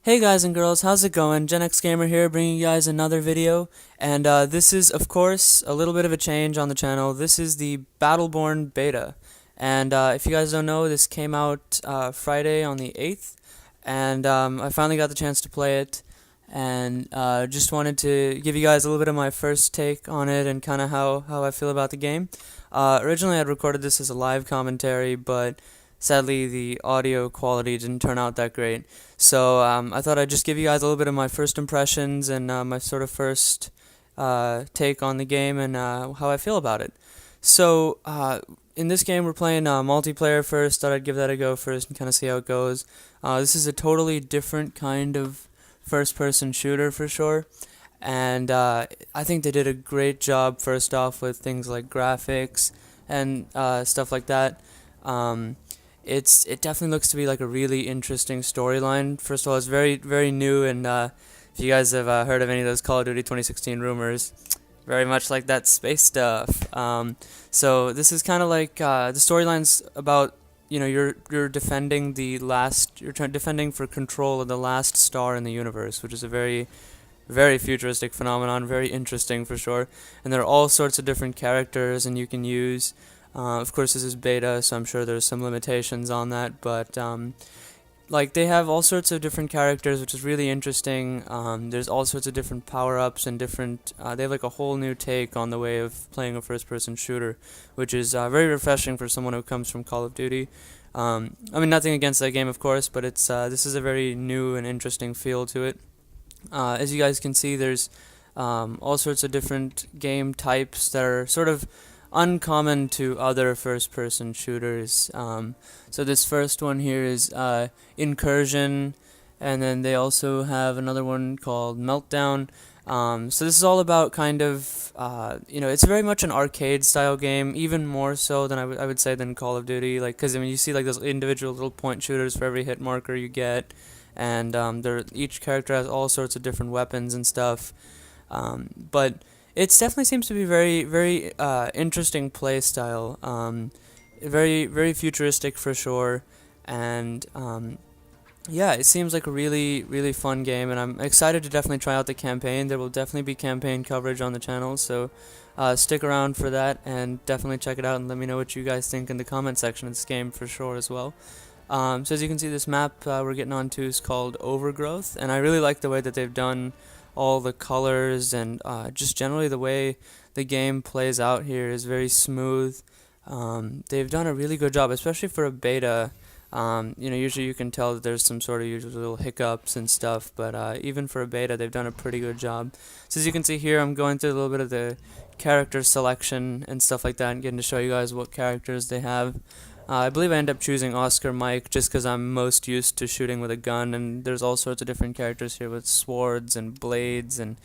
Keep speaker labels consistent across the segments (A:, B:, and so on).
A: Hey guys and girls, how's it going? Gen X Gamer here, bringing you guys another video, and this is, of course, a little bit of a change on the channel. This is the Battleborn beta, and if you guys don't know, this came out Friday on the 8th, and I finally got the chance to play it, and just wanted to give you guys a little bit of my first take on it and kind of how I feel about the game. Originally, I'd recorded this as a live commentary, but sadly, the audio quality didn't turn out that great. So I thought I'd just give you guys a little bit of my first impressions and my sort of first take on the game and how I feel about it. So in this game, we're playing multiplayer first. Thought I'd give that a go first and kind of see how it goes. This is a totally different kind of first-person shooter for sure. And I think they did a great job first off with things like graphics and stuff like that. It definitely looks to be like a really interesting storyline. First of all, it's very new, and if you guys have heard of any of those Call of Duty 2016 rumors, very much like that space stuff. So this is kind of like the storyline's about, you're defending defending for control of the last star in the universe, which is a very futuristic phenomenon, very interesting for sure. And there are all sorts of different characters, and you can use. Of course, this is beta, so I'm sure there's some limitations on that, but like they have all sorts of different characters, which is really interesting. There's all sorts of different power-ups and different. They have like a whole new take on the way of playing a first-person shooter, which is very refreshing for someone who comes from Call of Duty. I mean, nothing against that game, of course, but it's this is a very new and interesting feel to it. As you guys can see, there's all sorts of different game types that are sort of uncommon to other first-person shooters. So this first one here is Incursion, and then they also have another one called Meltdown. So this is all about kind of, it's very much an arcade-style game, even more so than I would say than Call of Duty. Like, because I mean, you see like those individual little point shooters for every hit marker you get, and each character has all sorts of different weapons and stuff. But it definitely seems to be very interesting play style. Very futuristic for sure, and yeah, it seems like a really fun game, and I'm excited to definitely try out the campaign. There will definitely be campaign coverage on the channel, so stick around for that and definitely check it out and let me know what you guys think in the comment section of this game for sure as well. So as you can see, this map we're getting onto is called Overgrowth, and I really like the way that they've done all the colors and just generally the way the game plays out here is very smooth. They've done a really good job, especially for a beta. Usually you can tell that there's some sort of usual little hiccups and stuff, but even for a beta, they've done a pretty good job. So as you can see here, I'm going through a little bit of the character selection and stuff like that and getting to show you guys what characters they have. I believe I end up choosing Oscar Mike just because I'm most used to shooting with a gun, and there's all sorts of different characters here with swords and blades and,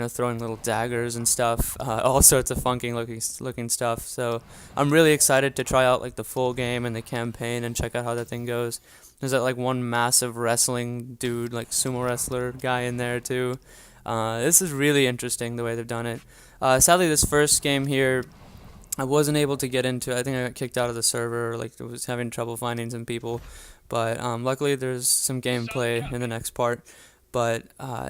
A: throwing little daggers and stuff, all sorts of funky looking stuff. So I'm really excited to try out like the full game and the campaign and check out how that thing goes. There's that like one massive wrestling dude, like sumo wrestler guy in there too. This is really interesting the way they've done it. Sadly, this first game here, I wasn't able to get into. I think I got kicked out of the server, like I was having trouble finding some people, but luckily there's some gameplay in the next part. But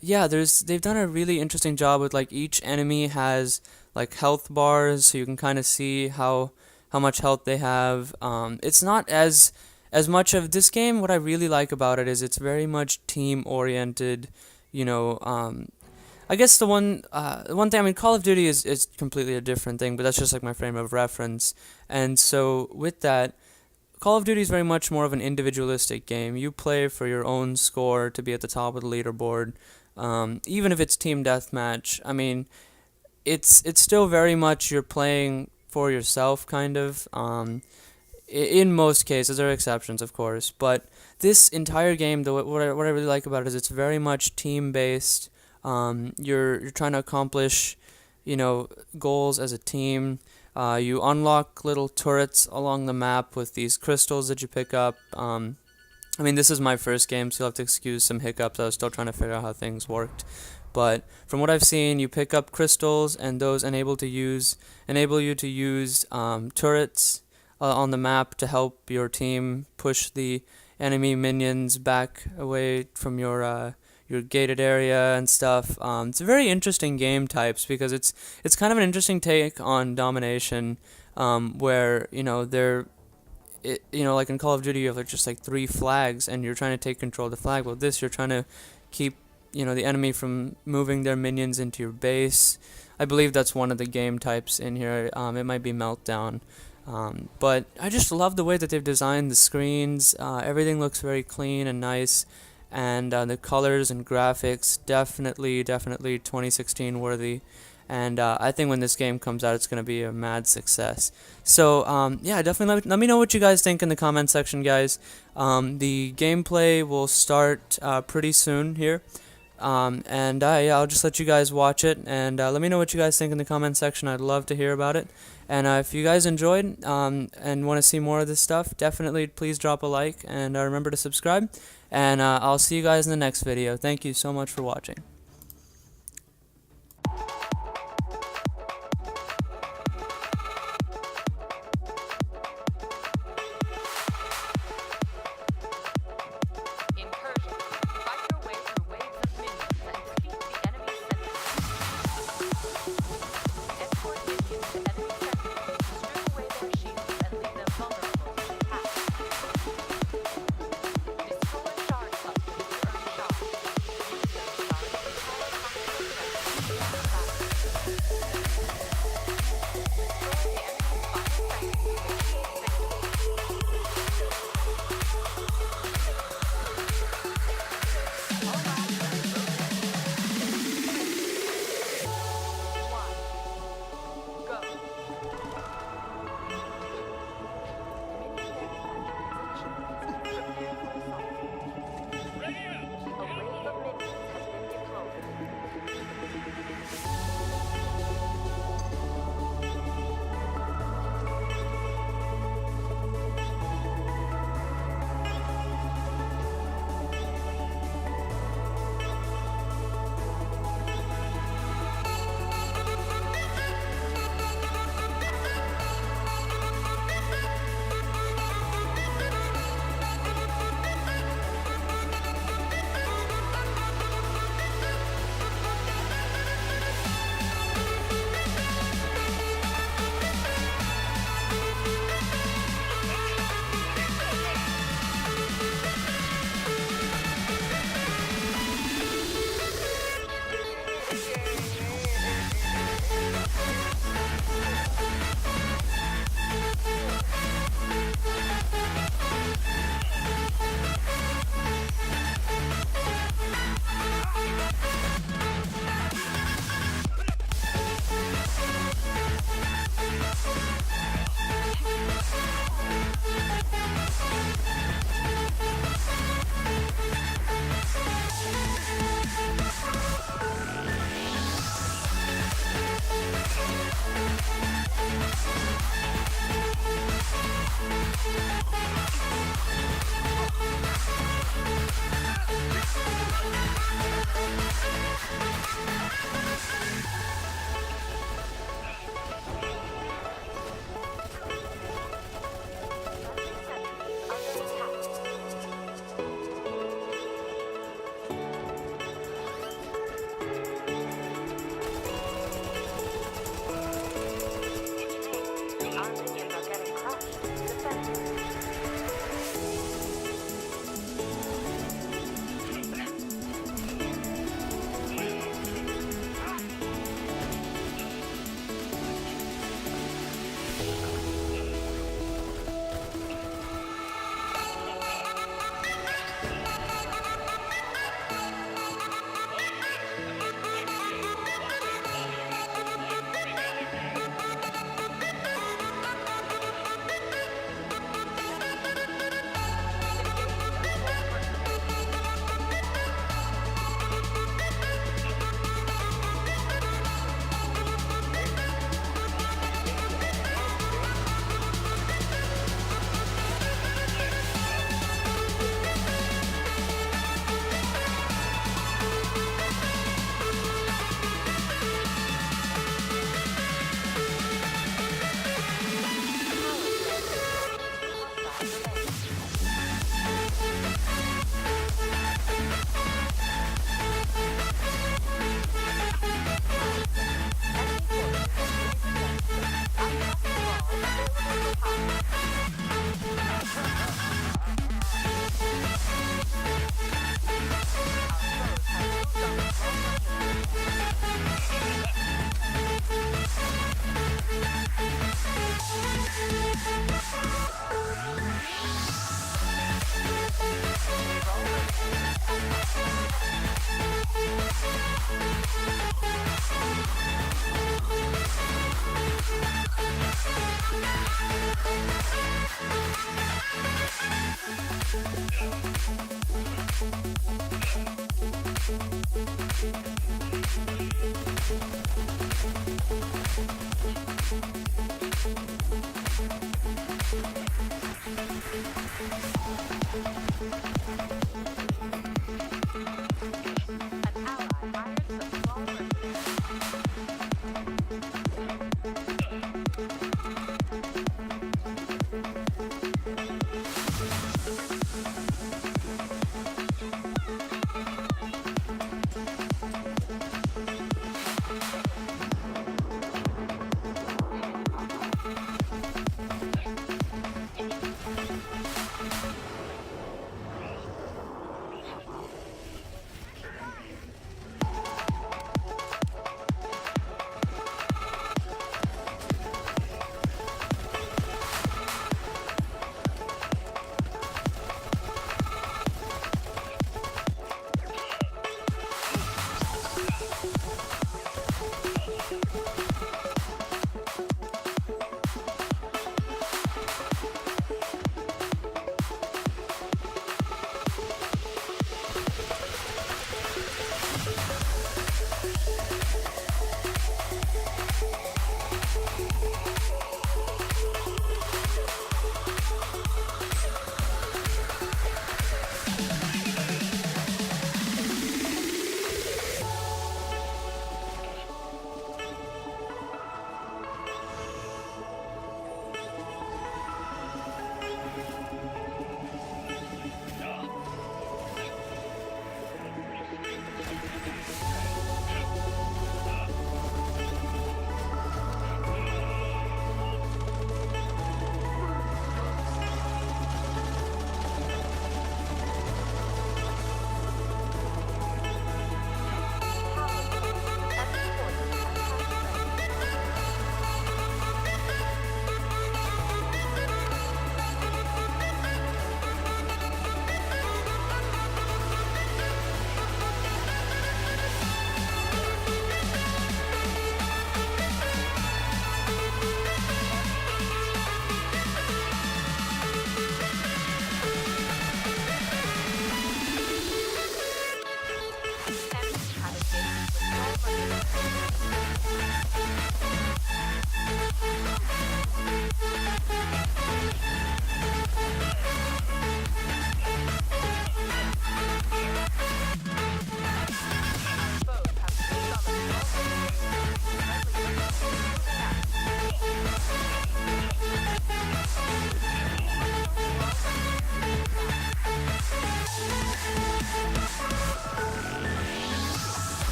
A: yeah, they've done a really interesting job with like each enemy has like health bars, so you can kind of see how much health they have. It's not as much of this game. What I really like about it is it's very much team oriented. I guess the one thing, I mean, Call of Duty is completely a different thing, but that's just like my frame of reference. And so with that, Call of Duty is very much more of an individualistic game. You play for your own score to be at the top of the leaderboard, even if it's team deathmatch. I mean, it's still very much you're playing for yourself, kind of. In most cases, there are exceptions, of course, but this entire game, what I really like about it is it's very much team based. You're trying to accomplish, goals as a team. You unlock little turrets along the map with these crystals that you pick up. I mean, this is my first game, so you'll have to excuse some hiccups. I was still trying to figure out how things worked. But from what I've seen, you pick up crystals, and those enable you to use turrets on the map to help your team push the enemy minions back away from your gated area and stuff. It's a very interesting game types because it's kind of an interesting take on domination, where like in Call of Duty you have like just like 3 flags and you're trying to take control of the flag. Well, this you're trying to keep the enemy from moving their minions into your base. I believe that's one of the game types in here. It might be Meltdown. But I just love the way that they've designed the screens. Everything looks very clean and nice, and the colors and graphics definitely 2016 worthy. And I think when this game comes out, it's going to be a mad success. So yeah, definitely let me know what you guys think in the comment section, guys. The gameplay will start pretty soon here. And yeah, I'll just let you guys watch it, and let me know what you guys think in the comment section. I'd love to hear about it. And if you guys enjoyed and want to see more of this stuff, definitely please drop a like, and remember to subscribe. And I'll see you guys in the next video. Thank you so much for watching.